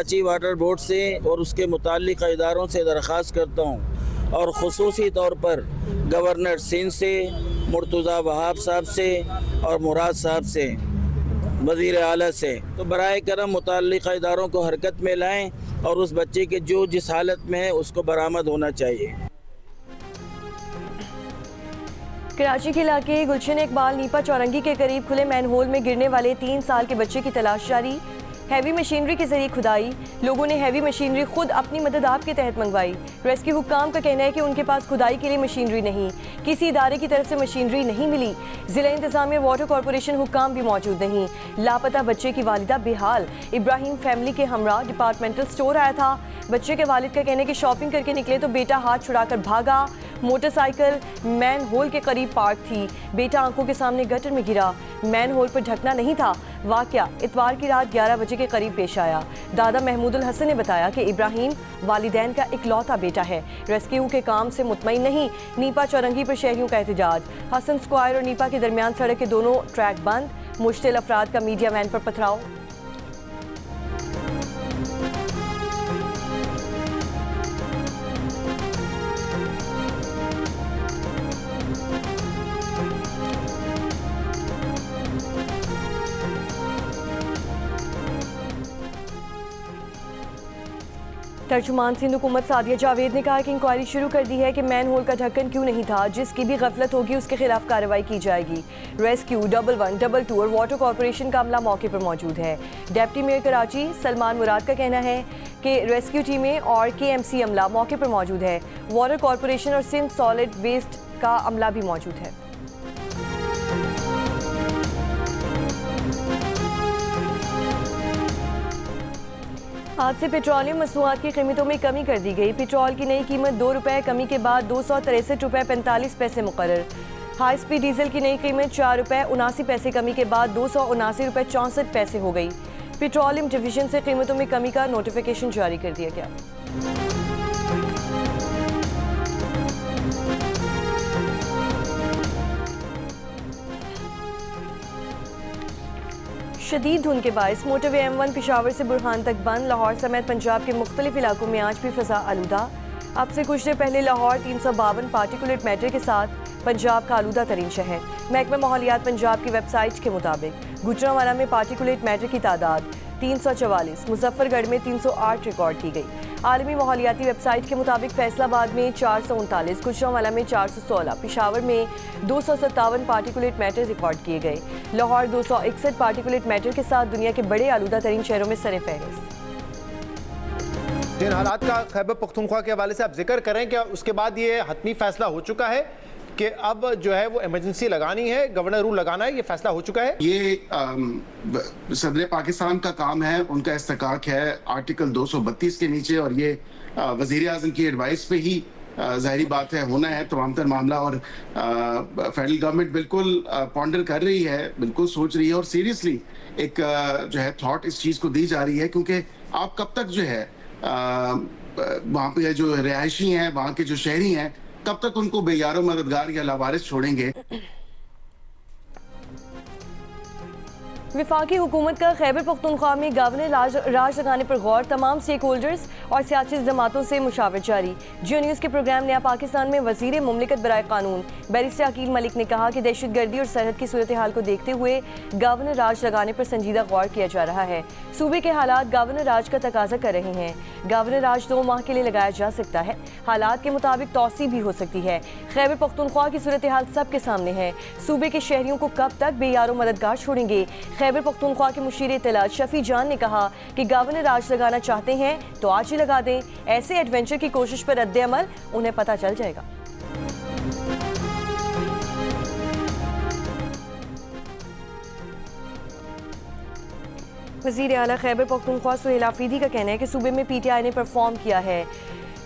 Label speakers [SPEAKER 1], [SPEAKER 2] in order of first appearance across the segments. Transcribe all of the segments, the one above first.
[SPEAKER 1] Karachi water board से और उसके मुताल्लिक़ इदारों से दरख्वास्त करता हूँ और ख़ुसूसी तौर पर गवर्नर सिंध से, मुर्तज़ा वहाब साहब से और मुराद साहब से, वज़ीर आला से, तो बराए करम मुताल्लिक़ इदारों को हरकत में लाएँ और उस बच्चे के जो जिस हालत में है उसको बरामद होना चाहिए।
[SPEAKER 2] कराची के इलाके गुलशन इकबाल नीपा चौरंगी के करीब खुले मैनहोल में गिरने वाले 3 साल के बच्चे की तलाश जारी। हैवी मशीनरी के जरिए खुदाई, लोगों ने हैवी मशीनरी खुद अपनी मदद आप के तहत मंगवाई। रेस्क्यू हुक्काम का कहना है कि उनके पास खुदाई के लिए मशीनरी नहीं, किसी इदारे की तरफ से मशीनरी नहीं मिली। जिला इंतजामिया वाटर कॉरपोरेशन हुक्काम भी मौजूद नहीं। लापता बच्चे की वालिदा बेहाल। इब्राहिम फैमिली के हमरा डिपार्टमेंटल स्टोर आया था। बच्चे के वालिद का कहना है कि शॉपिंग करके निकले तो बेटा हाथ छुड़ाकर भागा। मोटरसाइकिल मैन होल के करीब पार्क थी। बेटा आंखों के सामने गटर में गिरा। मैन होल पर ढकना नहीं था। वाकया इतवार की रात 11 बजे के करीब पेश आया। दादा महमूदुल हसन ने बताया कि इब्राहिम वालिदैन का इकलौता बेटा है। रेस्क्यू के काम से मुतमईन नहीं। नीपा चौरंगी पर शहरियों का एहतजाज। हसन स्क्वायर और नीपा के दरमियान सड़क के दोनों ट्रैक बंद। मुश्तिल अफराद का मीडिया वैन पर पथराव। तर्जुमान सिंध हुकूमत सादिया जावेद ने कहा कि इंक्वायरी शुरू कर दी है कि मैन होल का ढक्कन क्यों नहीं था। जिसकी भी गफलत होगी उसके खिलाफ कार्रवाई की जाएगी। रेस्क्यू 11, 22 और वाटर कॉरपोरेशन का अमला मौके पर मौजूद है। डिप्टी मेयर कराची सलमान मुराद का कहना है कि रेस्क्यू टीमें और KMC अमला मौके पर मौजूद है। वाटर कॉरपोरेशन और सिंध सॉलिड वेस्ट का अमला भी मौजूद है। आज से पेट्रोलियम मसनूआत की कीमतों में कमी कर दी गई। पेट्रोल की नई कीमत 2 रुपये कमी के बाद 263 रुपये 45 पैसे मुकर्रर। हाई स्पीड डीजल की नई कीमत 4 रुपये 79 पैसे कमी के बाद 279 रुपये 64 पैसे हो गई। पेट्रोलियम डिवीजन से कीमतों में कमी का नोटिफिकेशन जारी कर दिया गया। शदीद धुंध के बायस मोटरवे M1 पेशावर से बुरहान तक बंद। लाहौर समेत पंजाब के मुख्तलिफ इलाकों में आज भी फ़ज़ा आलूदा। अब से कुछ देर पहले लाहौर 352 पार्टिकुलेट मैटर के साथ पंजाब का आलूदा तरीन शहर। महकमा माहौलियात पंजाब की वेबसाइट के मुताबिक गुजरांवाला में पार्टिकुलेट मैटर की तादाद 344, मुजफ्फरगढ़ में 308 रिकॉर्ड की गई। आलमी माहौलियाती वेबसाइट के मुताबिक फैसलाबाद में 439, गुजरांवाला में 416, पेशावर में 257 पार्टिकुलेट मैटर रिकॉर्ड किए गए। लाहौर 261 पार्टिकुलेट मैटर के साथ दुनिया के बड़े आलूदा तरीन शहरों में सरे फहरिस्त।
[SPEAKER 3] जिन हालात का खैबर पख्तूनख्वा के हवाले से आप जिक्र करें, क्या उसके बाद ये हतमी फैसला हो चुका है कि अब जो है वो इमरजेंसी लगानी है, गवर्नर रूल लगाना है, ये फैसला हो चुका है?
[SPEAKER 4] ये सदर पाकिस्तान का काम है, उनका इस्तेकाक है आर्टिकल 232 के नीचे, और ये वजीर आज़म की एडवाइस पे ही जाहिर बात है होना है तमाम तर मामला। और फेडरल गवर्नमेंट बिल्कुल पॉन्डर कर रही है, बिल्कुल सोच रही है और सीरियसली एक जो है थॉट इस चीज़ को दी जा रही है, क्योंकि आप कब तक जो है वहाँ पे जो रिहायशी हैं, वहाँ के जो शहरी हैं, कब तक उनको बेयारो मददगार या लावारिस छोड़ेंगे?
[SPEAKER 2] वफाकी हुकूमत का खैबर पख्तूनख्वा में गवर्नर राज लगाने पर गौर। तमाम स्टेक होल्डर्स और सियासी जमातों से मुशावरत जारी। जियो न्यूज़ के प्रोग्राम नया पाकिस्तान में वजीर मुमलिकत बराए कानून बैरिस्टर अकील मलिक ने कहा कि दहशत गर्दी और सरहद की सूरत हाल को देखते हुए गवर्नर राज लगाने पर संजीदा गौर किया जा रहा है। सूबे के हालात गवर्नर राज का तकाजा कर रहे हैं। गवर्नर राज 2 माह के लिए लगाया जा सकता है। हालात के मुताबिक तौसी भी हो सकती है। खैबर पख्तूनख्वा की सूरत हाल सबके सामने है। सूबे के शहरियों को कब तक बेयारो मददगार छोड़ेंगे? खैबर पख्तूनख्वा के मुशीर इत्तलात शफी जान ने कहा कि गवर्नर राज लगाना चाहते हैं तो आज ही लगा दें। ऐसे एडवेंचर की कोशिश पर रद्द अमल उन्हें पता चल जाएगा। वज़ीर आला खैबर पख्तूनख्वा सुहेल आफरीदी का कहना है कि सूबे में PTI ने परफॉर्म किया है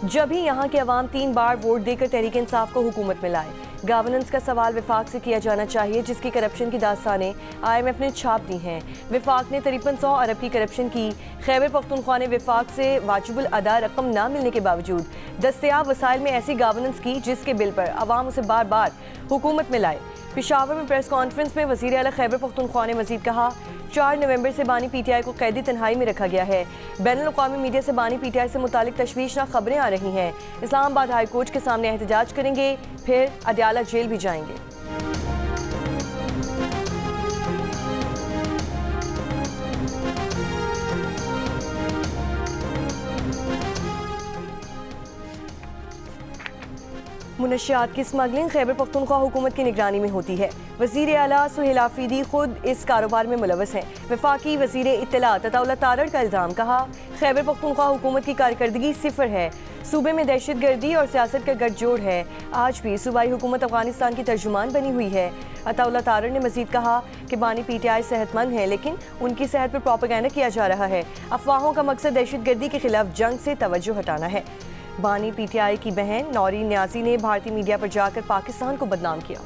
[SPEAKER 2] जब ही यहाँ के अवाम 3 बार वोट देकर तहरीक इंसाफ को हुकूमत में लाए। गवर्नेंस का सवाल विफाक से किया जाना चाहिए, जिसकी करप्शन की दास्तानें IMF ने छाप दी हैं। विफाक ने 5300 अरब की करप्शन की। खैबर पख्तूनख्वा ने विफाक से वाजिबुल अदा रकम न मिलने के बावजूद दस्तयाब वसाइल में ऐसी गवर्नेंस की जिसके बिल पर अवाम उसे बार बार हुकूमत में लाए। पेशावर में प्रेस कॉन्फ्रेंस में वज़ीर आला खैबर पख्तूनख्वा ने मजीद कहा, 4 नवंबर से बानी पीटीआई को कैदी तन्हाई में रखा गया है। बैनुल-अक़वामी मीडिया से बानी पीटीआई से मुतालिक तशवीशनाक खबरें आ रही हैं। इस्लामाबाद हाई कोर्ट के सामने एहतजाज करेंगे, फिर अडयाला जेल भी जाएंगे। मुनशियात की स्मगलिंग खैबर पख्तूनख्वा हुकूमत की निगरानी में होती है। वज़ीर आला सुहेल आफरीदी खुद इस कारोबार में मुलव्वस हैं। वफाकी वज़ीर इत्तलात अताउल्लाह तारड़ का इल्ज़ाम, कहा खैबर पख्तूनख्वा हुकूमत की कारकर्दगी सिफर है। सूबे में दहशत गर्दी और सियासत का गठजोड़ है। आज भी सूबाई हुकूमत अफगानिस्तान की तर्जुमान बनी हुई है। अताउल्लाह तारड़ ने मजीद कहा कि बानी पीटीआई सेहतमंद है, लेकिन उनकी सेहत पर प्रोपेगेंडा किया जा रहा है। अफवाहों का मकसद दहशत गर्दी के खिलाफ जंग से तवज्जो हटाना है। बानी पीटीआई की बहन नौरीन न्याजी ने भारतीय मीडिया पर जाकर पाकिस्तान को बदनाम किया।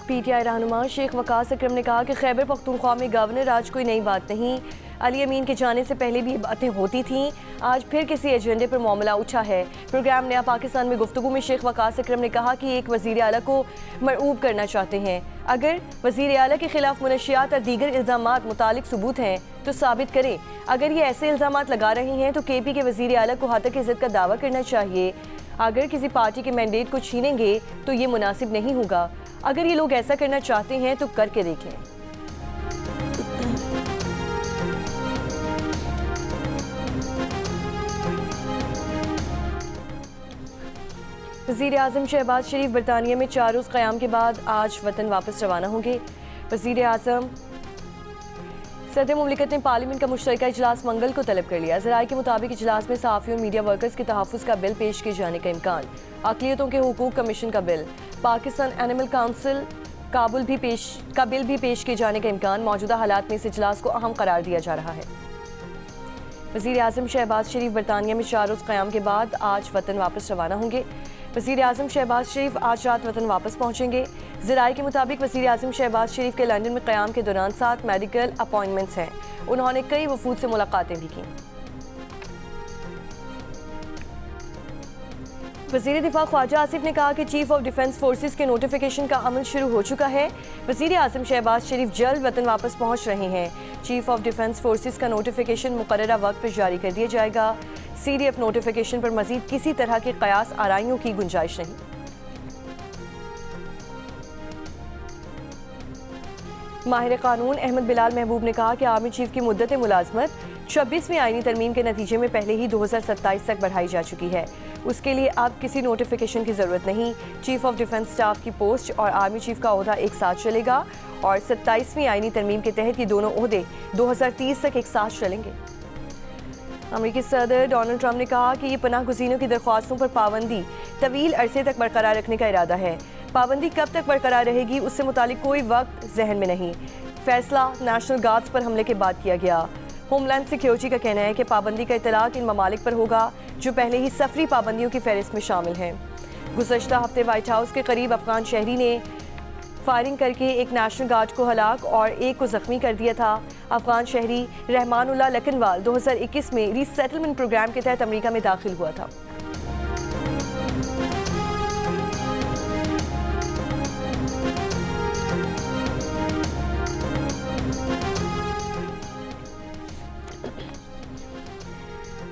[SPEAKER 2] पीटीआई रहनुमा शेख वकास अकरम ने कहा कि खैबर पख्तूनख्वा में गवर्नर आज कोई नई बात नहीं, अली अमीन के जाने से पहले भी बातें होती थीं, आज फिर किसी एजेंडे पर मामला उठा है। प्रोग्राम नया पाकिस्तान में गुफ्तगू में शेख वकास अकरम ने कहा कि एक वज़ीर आला को मरऊब करना चाहते हैं। अगर वज़ीर आला के खिलाफ मुनशियात और दीगर इल्ज़ामात मुतालिक सबूत हैं तो साबित करें। अगर ये ऐसे इल्ज़ामात लगा रही हैं तो केपी के वज़ीर आला को हतक इज़्ज़त का दावा करना चाहिए। अगर किसी पार्टी के मैंडेट को छीनेंगे तो ये मुनासिब नहीं होगा। अगर ये लोग ऐसा करना चाहते हैं तो करके देखें। वज़ीर आज़म शहबाज शरीफ बरतानिया में 4 रोज़ क़याम के बाद आज वतन वापस रवाना होंगे। वज़ीर आज़म सदर मुमलिकत ने पार्लियामेंट का मुश्तरका इजलास मंगल को तलब कर लिया। ज़राए के मुताबिक इजलास में सहाफ़ियों और मीडिया वर्कर्स के तहफ़्फ़ुज़ का बिल पेश किए जाने का इम्कान, अक़लियतों के हुकूक़ कमीशन का बिल, पाकिस्तान एनिमल काउंसिल का बिल भी पेश किए जाने का इम्कान। मौजूदा हालात में इस इजलास को अहम करार दिया जा रहा है। वज़ीर आज़म शहबाज शरीफ बरतानिया में 4 रोज़ क़याम के बाद आज वतन वापस रवाना होंगे। वज़ीर आज़म शहबाज शरीफ आज रात वतन वापस पहुँचेंगे। ज़राए के मुताबिक वज़ीर आज़म शहबाज शरीफ के लंदन में क़याम के दौरान 7 मेडिकल अपॉइंटमेंट्स हैं। उन्होंने कई वफूद से मुलाकातें भी की। वज़ीर दिफा ख्वाजा आसिफ ने कहा कि चीफ ऑफ डिफेंस फोर्सेस के नोटिफिकेशन का अमल शुरू हो चुका है। वज़ीर आज़म शहबाज शरीफ जल्द वतन वापस पहुँच रहे हैं। चीफ ऑफ डिफेंस फोर्सेस का नोटिफिकेशन मुकर्ररा वक्त पर जारी कर दिया जाएगा। CDF नोटिफिकेशन पर मजीद किसी तरह की कयास आराइयों की गुंजाइश नहीं। माहिर कानून अहमद बिलाल महबूब ने कहा कि आर्मी चीफ की मुद्दत मुलाजमत 26वीं आईनी तरमीम के नतीजे में पहले ही 2027 तक बढ़ाई जा चुकी है। उसके लिए अब किसी नोटिफिकेशन की ज़रूरत नहीं। चीफ ऑफ डिफेंस स्टाफ की पोस्ट और आर्मी चीफ का ओहदा एक साथ चलेगा और 27वीं आईनी तरमीम के तहत ये दोनों ओहदे 2030 तक एक साथ चलेंगे। अमेरिकी सदर डोनाल्ड ट्रंप ने कहा कि ये पनाह गुज़ीनों की दरख्वास्तों पर पाबंदी तवील अरसे तक बरकरार रखने का इरादा है। पाबंदी कब तक बरकरार रहेगी उससे मुतालिक कोई वक्त जहन में नहीं। फैसला नेशनल गार्ड्स पर हमले के बाद किया गया। होमलैंड सिक्योरिटी का कहना है कि पाबंदी का इतलाक इन ममालिक पर होगा जो पहले ही सफरी पाबंदियों की फहरिस्त में शामिल हैं। गुज़श्ता हफ्ते व्हाइट हाउस के करीब अफगान शहरी ने फायरिंग करके एक नेशनल गार्ड को हलाक और एक को जख्मी कर दिया था। अफगान शहरी रहमानुल्लाह लखनवाल 2021 में रीसेटलमेंट प्रोग्राम के तहत अमेरिका में दाखिल हुआ था।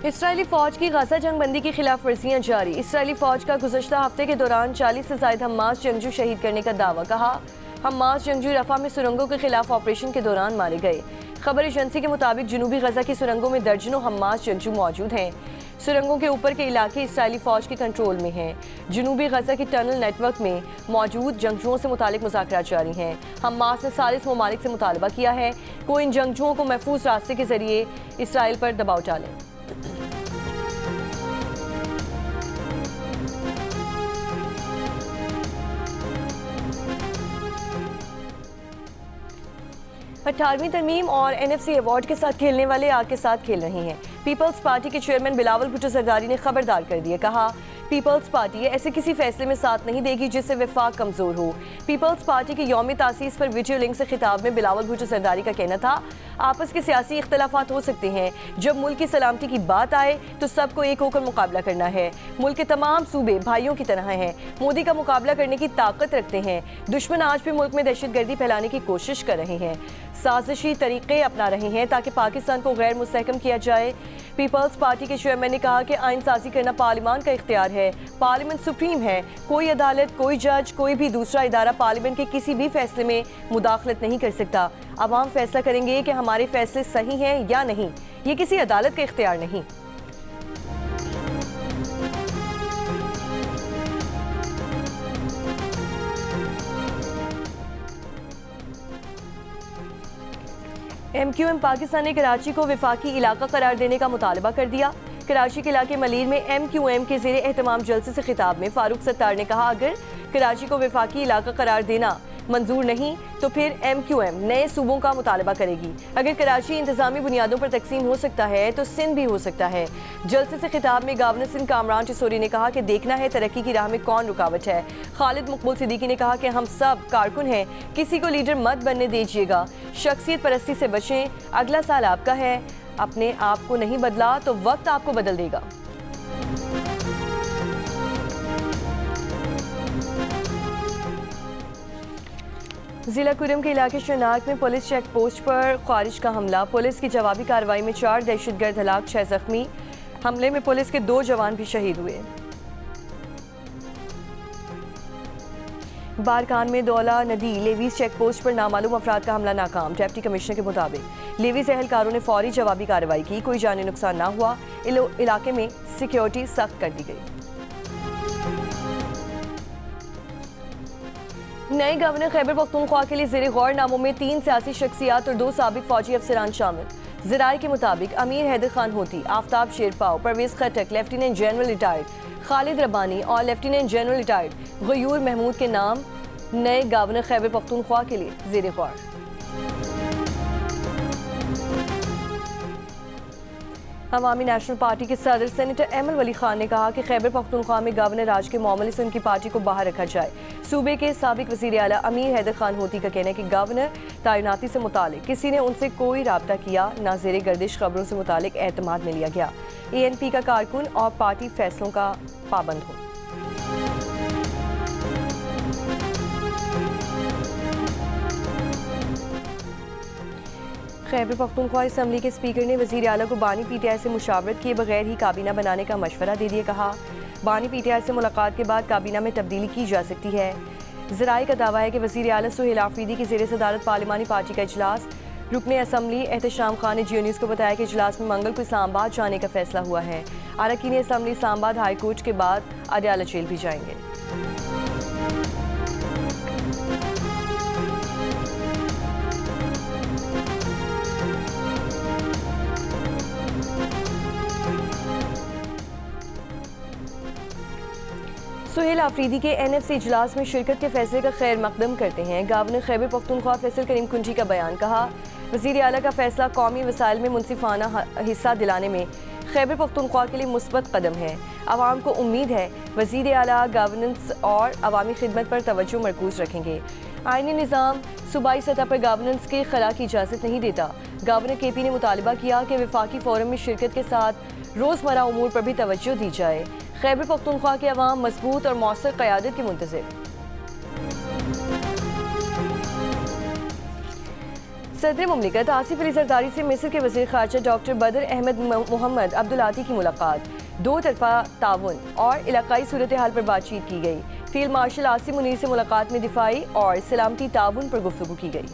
[SPEAKER 2] इसराइली फ़ौज की गजा जंग बंदी की खिलाफ वर्जियाँ जारी। इसराइली फ़ौज का गुज़श्ता हफ्ते के दौरान 40 से ज़ायद हमास जंगजू शहीद करने का दावा। कहा हमास जंगजू रफ़ा में सुरंगों के खिलाफ ऑपरेशन के दौरान मारे गए। खबर एजेंसी के मुताबिक जनूबी गजा की सुरंगों में दर्जनों हमास जंगजू मौजूद हैं। सुरंगों के ऊपर के इलाके इसराइली फ़ौज के कंट्रोल में हैं। जनूबी गजा की टनल नेटवर्क में मौजूद जंगजुओं से मुतालिक मुज़ाकरात जारी हैं। हमास ने सालिस ममालिक से मुतालबा किया है कि इन जंगजुओं को महफूज रास्ते के जरिए इसराइल पर दबाव डालें। अठारहवीं तरमीम और NFC अवार्ड के साथ खेलने वाले आग के साथ खेल रहे हैं। पीपल्स पार्टी के चेयरमैन बिलावल भुट्टो जरदारी ने खबरदार कर दिया। कहा पीपल्स पार्टी ऐसे किसी फैसले में साथ नहीं देगी जिससे वफाक कमजोर हो। पीपल्स पार्टी के यौम तासीस पर वीडियो लिंक से खिताब में बिलावल भुट्टो सरदारी का कहना था, आपस के सियासी इख्तलाफात हो सकते हैं, जब मुल्क की सलामती की बात आए तो सबको एक होकर मुकाबला करना है। मुल्क के तमाम सूबे भाइयों की तरह हैं, मोदी का मुकाबला करने की ताकत रखते हैं। दुश्मन आज भी मुल्क में दहशतगर्दी फैलाने की कोशिश कर रहे हैं, साजिशी तरीके अपना रहे हैं ताकि पाकिस्तान को गैर मुस्तहकम किया जाए। पीपल्स पार्टी के चेयरमैन ने कहा कि आइन साजी करना पार्लियामान का इख्तियार है, पार्लियामेंट सुप्रीम है। कोई अदालत, कोई जज, कोई भी दूसरा इदारा पार्लियामेंट के किसी भी फैसले में मुदाखलत नहीं कर सकता। अवाम फैसला करेंगे कि हमारे फैसले सही हैं या नहीं, ये किसी अदालत का इख्तियार नहीं। MQM पाकिस्तान ने कराची को वफाकी इलाका करार देने का मुतालबा कर दिया। कराची के इलाके मलीर में MQM के ज़ेरे एहतमाम जलसे से खिताब में फारूक सत्तार ने कहा, अगर कराची को वफाकी इलाका करार देना मंजूर नहीं तो फिर MQM नए सूबों का मुतालबा करेगी। अगर कराची इंतजामी बुनियादों पर तकसीम हो सकता है तो सिंध भी हो सकता है। जलसे से खिताब में गवर्नर सिंध कामरान टिसोरी ने कहा कि देखना है तरक्की की राह में कौन रुकावट है। खालिद मकबूल सिद्दीकी ने कहा कि हम सब कारकुन हैं, किसी को लीडर मत बनने दीजिएगा, शख्सियत परस्ती से बचें, अगला साल आपका है, अपने आप को नहीं बदला तो वक्त आपको बदल देगा। जिला कुरम के इलाके शनाक में पुलिस चेक पोस्ट पर खारिज का हमला, पुलिस की जवाबी कार्रवाई में 4 दहशतगर्द हलाक, 6 जख्मी। हमले में पुलिस के 2 जवान भी शहीद हुए। बारकान में दौला नदी लेवीज चेक पोस्ट पर नामालूम अफराद का हमला नाकाम, डिप्टी कमिश्नर के मुताबिक लेवीज एहलकारों ने फौरी जवाबी कार्रवाई की, कोई जानी नुकसान ना हुआ। इलाके में सिक्योरिटी सख्त कर दी गई। नए गवर्नर खैबर पख्तूनख्वा के लिए ज़ेरे गौर नामों में 3 सियासी शख्सियात और 2 साबिक फौजी अफसरान शामिल। ज़राए के मुताबिक अमीर Haider Khan Hoti, Aftab Sherpao, Pervez Khattak, lieutenant general retired Khalid Rabbani और lieutenant general retired Ghayur Mahmood के नाम नए गवर्नर खैबर पख्तूनख्वा के लिए ज़ेरे गौर। अवामी नेशनल पार्टी के सदर सेनेटर एमल वली खान ने कहा कि खैबर पख्तूनख्वा में गवर्नर राज के मामले से उनकी पार्टी को बाहर रखा जाए। सूबे के साबिक वज़ीर आला अमीर हैदर खान होती का कहना है कि गवर्नर तैनाती से मुतालिक किसी ने उनसे कोई राब्ता किया, ना ज़ेरे गर्दिश खबरों से मुतालिक एतमाद में लिया गया। ANP का कारकुन और पार्टी फैसलों का पाबंद हो। खैबर पख्तूनख्वा असम्बली के स्पीकर ने वज़ीर आला को बानी PTI से मुशावरत किए बगैर ही काबीना बनाने का मशवरा दे दिया। कहा, बानी PTI से मुलाकात के बाद काबीना में तब्दीली की जा सकती है। ज़राए का दावा है कि वज़ीर आला सुहेल आफरीदी की ज़ेरे सदारत पार्लिमानी पार्टी का इजलास, रुकने असम्बली एहतशाम खान ने जियो न्यूज़ को बताया कि इजलास में मंगल को इस्लामाबाद जाने का फैसला हुआ है। अरकान असम्बली इस्लामाबाद हाई कोर्ट के बाद अडयाला जेल भी जाएंगे। सुहेल आफरीदी के NFC इजलास में शिरकत के फैसले का खैर मकदम करते हैं गवर्नर खैबर पख्तूनख्वा फैसल करीम कुंजी का बयान। कहा, वज़ीर आला का फैसला कौमी वसाइल में मुनसिफाना हिस्सा दिलाने में खैबर पख्तूनख्वा के लिए मुस्बत कदम है। आवाम को उम्मीद है वज़ीर आला गवर्नेंस और अवामी खिदमत पर तवज्जो मरकूज रखेंगे। आईनी निज़ाम सूबाई सतह पर गवर्नेंस के खला की इजाज़त नहीं देता। गवर्नर KP ने मुतालबा किया कि वफाकी फोरम में शिरकत के साथ रोज़मर्रा उमूर पर भी तवज्जो दी जाए। खैबर पख्तूनख्वा के अवाम मजबूत और मौसर क़यादत की मुंतज़िर। सदर मुमलिकत आसिफ अली जरदारी से मिस्र के वज़ीर ख़ारजा डॉक्टर बदर अहमद मोहम्मद अब्दुलाती की मुलाकात, 2 तरफ़ा ताउन और इलाकाई सूरत हाल पर बातचीत की गई। फील्ड मार्शल आसिम मुनीर से मुलाकात में दिफाई और सलामती ताउन पर गुफ्तगू की गई।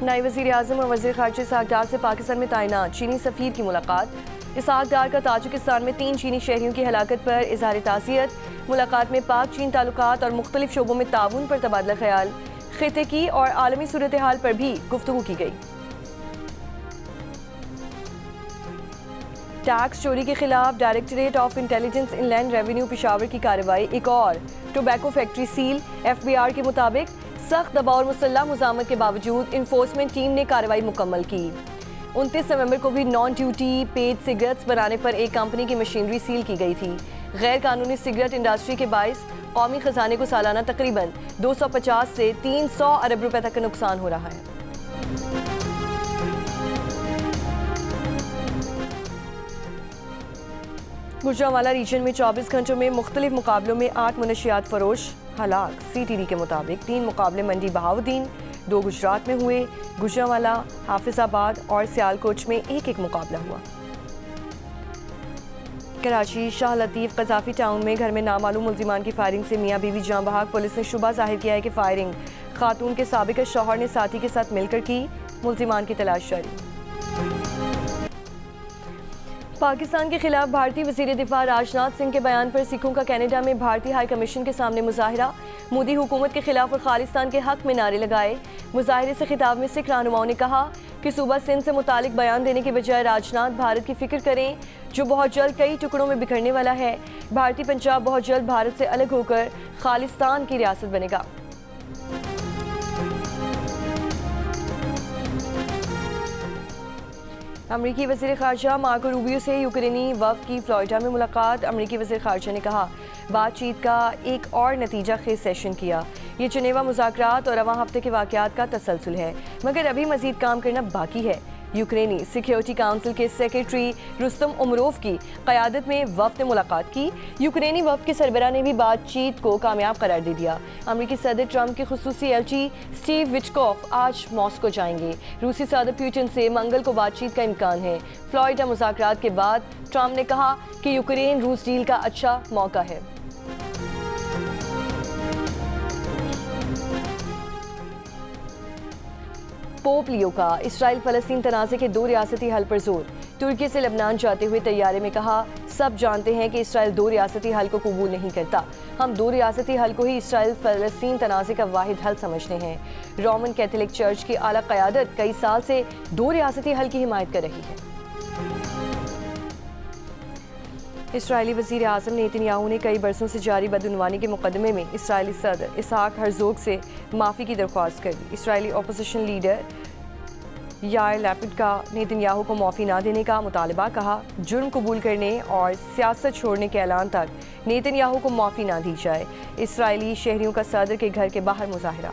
[SPEAKER 2] नायब वज़ीर आज़म और वज़ीर ख़ारजा इसहाक़ डार से पाकिस्तान में तैनात चीनी सफ़ीर की मुलाकात। इसहाक़ डार का ताजिकिस्तान में 3 चीनी शहरियों की हलाकत पर इज़हार ताज़ियत। मुलाकात में पाक चीन ताल्लुकात और मुख्तलिफ शोबों में ताउन पर तबादला ख्याल, खिते की और आलमी सूरत हाल पर भी गुफ्तगू की गई। टैक्स चोरी के खिलाफ directorate of intelligence inland revenue Peshawar की कार्रवाई, एक और टोबैको फैक्ट्री सील। FBR के मुताबिक सख्त दबाव और मुसल्लह मुज़ामत के बावजूद इन्फोर्समेंट टीम ने कार्रवाई मुकम्मल की। 29 नवंबर को भी नॉन ड्यूटी पेड सिगरेट्स बनाने पर एक कंपनी की मशीनरी सील की गई थी। गैर कानूनी सिगरेट इंडस्ट्री के बायस कौमी खजाने को सालाना तकरीबन 250 से 300 अरब रुपए तक का नुकसान हो रहा है। गुजरांवाला रीजन में 24 घंटों में मुख्तलिफ मुकाबलों में 8 मुनशियात फरोश हलाक। CTD के मुताबिक 3 मुकाबले मंडी बहाउद्दीन, 2 गुजरात में हुए। गुजरांवाला, हाफिजाबाद और सियालकोट में एक एक मुकाबला हुआ। कराची शाह लतीफ कजाफी टाउन में घर में नामालूम मुल्जिमान की फायरिंग से मियाँ बीवी जान बहक। पुलिस ने शुबा जाहिर किया है कि फायरिंग खातून के साबिक शौहर ने साथी के साथ मिलकर की। मुल्जिमान की तलाश जारी। पाकिस्तान के खिलाफ भारतीय वज़ीर दिफा राजनाथ सिंह के बयान पर सिखों का कनाडा में भारतीय हाई कमीशन के सामने मुजाहिरा। मोदी हुकूमत के खिलाफ और खालिस्तान के हक में नारे लगाए। मुजाहिरे से खिताब में सिख रहनुमाओं ने कहा कि सूबा सिंध से मुतालिक बयान देने के बजाय राजनाथ भारत की फिक्र करें जो बहुत जल्द कई टुकड़ों में बिखरने वाला है। भारतीय पंजाब बहुत जल्द भारत से अलग होकर खालिस्तान की रियासत बनेगा। अमरीकी वज़ीर ख़ारजा मार्को रूबियो से यूक्रेनी वफ़द की फ्लोरिडा में मुलाकात। अमरीकी वज़ीर ख़ारजा ने कहा बातचीत का एक और नतीजा खेज सेशन किया। ये जनेवा मुज़ाकरात और रवां हफ्ते के वाक़यात का तसलसल है, मगर अभी मज़ीद काम करना बाकी है। यूक्रेनी सिक्योरिटी काउंसिल के सेक्रेटरी रुस्तम उमरोव की क़यादत में वफ़द ने मुलाकात की। यूक्रेनी वफ़द के सरबराह ने भी बातचीत को कामयाब करार दे दिया। अमरीकी सदर ट्रंप के खुसूसी एलची स्टीव विटकॉफ आज मॉस्को जाएंगे। रूसी सदर पुतिन से मंगल को बातचीत का इम्कान है। फ्लोरिडा मुज़ाकरात के बाद ट्रंप ने कहा कि यूक्रेन रूस डील का अच्छा मौका है। पोप लियो का इसराइल फ़लस्तीन तनाज़े के 2 रियासती हल पर जोर। तुर्की से लबनान जाते हुए तैयारे में कहा सब जानते हैं कि इसराइल 2 रियासती हल को कबूल नहीं करता। हम 2 रियासती हल को ही इसराइल फ़लस्तीन तनाज़े का वाहिद हल समझते हैं। रोमन कैथोलिक चर्च की आला क़यादत कई साल से 2 रियासती हल की हिमायत कर रही है। इसराइली वज़ीर आज़म नेतन्याहू ने कई बरसों से जारी बदउनवानी के मुकदमे में इसराइली सदर इसहाक हर्ज़ोग से माफ़ी की दरख्वास्त कर दी। इसराइली अपोजिशन लीडर यार लैपिड का नेतन्याहू को माफ़ी ना देने का मुतालबा। कहा जुर्म कबूल करने और सियासत छोड़ने के ऐलान तक नेतन्याहू को माफ़ी ना दी जाए। इसराइली शहरियों का सदर के घर के बाहर मुजाहिरा।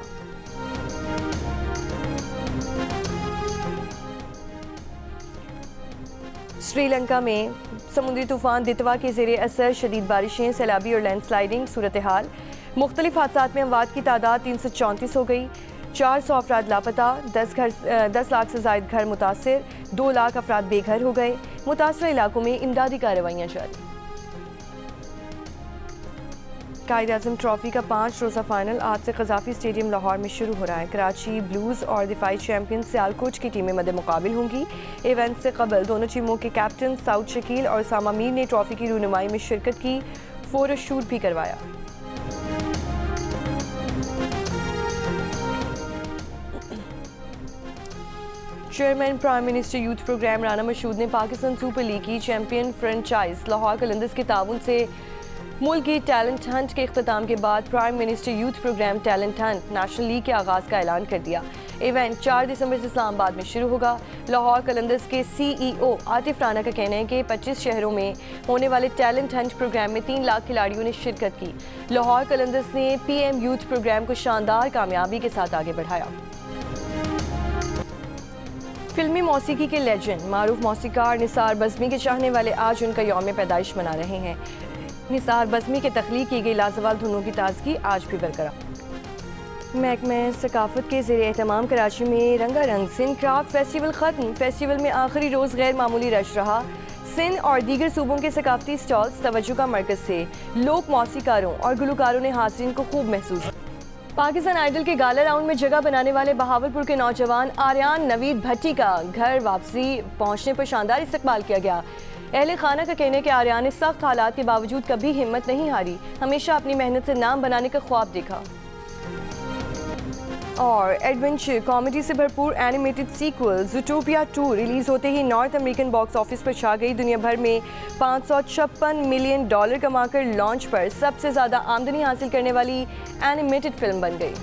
[SPEAKER 2] श्रीलंका में समुद्री तूफान दितवा के ज़ेरे असर शदीद बारिशें, सैलाबी और लैंडस्लाइडिंग सूरत हाल। मुख्तलिफ हादसात में अमवात की तादाद 334 हो गई। 400 अफराद लापता, 10 लाख से ज़ायद घर मुतासर, 2 लाख अफराद बेघर हो गए। मुतासर इलाकों में इमदादी कार्रवाइयाँ जारी। कायद-ए-आज़म ट्रॉफी का 5 रोज़ा फाइनल आज से कज़ाफ़ी स्टेडियम लाहौर में शुरू हो रहा है। कराची ब्लूज़ और दिफाई चैंपियन सियालकोट की टीमें मद्दे मुकाबिल होंगी। इवेंट से कबल दोनों टीमों के कैप्टन साउद शकील और सामा मीर ने ट्रॉफी की रूनुमाई में शिरकत की, फोटो शूट भी करवाया। Chairman prime minister youth programme Rana Mashhood ने पाकिस्तान सुपर लीग की चैंपियन फ्रेंचाइज लाहौर कलंदर्स के ताउन से मुल्क की टैलेंट हंट के इख्तिताम के बाद prime minister youth programme talent hunt national league के आगाज़ का ऐलान कर दिया। इवेंट 4 दिसंबर से इस्लामाबाद में शुरू होगा। लाहौर कलंदर्स के CEO आतिफ राना का कहना है कि 25 शहरों में होने वाले टैलेंट हंट प्रोग्राम में 3 लाख खिलाड़ियों ने शिरकत की। लाहौर कलंदर्स ने PM यूथ प्रोग्राम को शानदार कामयाबी के साथ आगे बढ़ाया। फिल्मी मौसीकी के लेजेंड मारूफ मौसीकार निसार बज़मी के चाहने वाले आज उनका यौम पैदाइश मना रहे हैं। निसार बज़मी के तख्लीक की गई लाजवाब धुनों की ताजगी आज भी बरकरार। महकमा सकाफत के ज़ेरे एहतमाम कराची में रंगारंग सिंध क्राफ्ट फेस्टिवल ख़त्म। फेस्टिवल में आखिरी रोज़ गैर मामूली रश रहा। सिंध और दीगर सूबों के सकाफती स्टॉल्स तवज्जो का मरकज़ थे। लोक मौसीकारों और गुलकारों ने हाज़रीन को खूब महसूस। पाकिस्तान आइडल के गाला राउंड में जगह बनाने वाले बहावलपुर के नौजवान आर्यान नवीद भट्टी का घर वापसी पहुंचने पर शानदार इस्तकबाल किया गया। अहले खाना का कहने के आर्यान ने सख्त हालात के बावजूद कभी हिम्मत नहीं हारी, हमेशा अपनी मेहनत से नाम बनाने का ख्वाब देखा। और एडवेंचर कॉमेडी से भरपूर एनिमेटेड सीक्वल ज़ूटोपिया 2 रिलीज़ होते ही नॉर्थ अमेरिकन बॉक्स ऑफिस पर छा गई। दुनिया भर में $556 मिलियन कमाकर लॉन्च पर सबसे ज़्यादा आमदनी हासिल करने वाली एनिमेटेड फिल्म बन गई।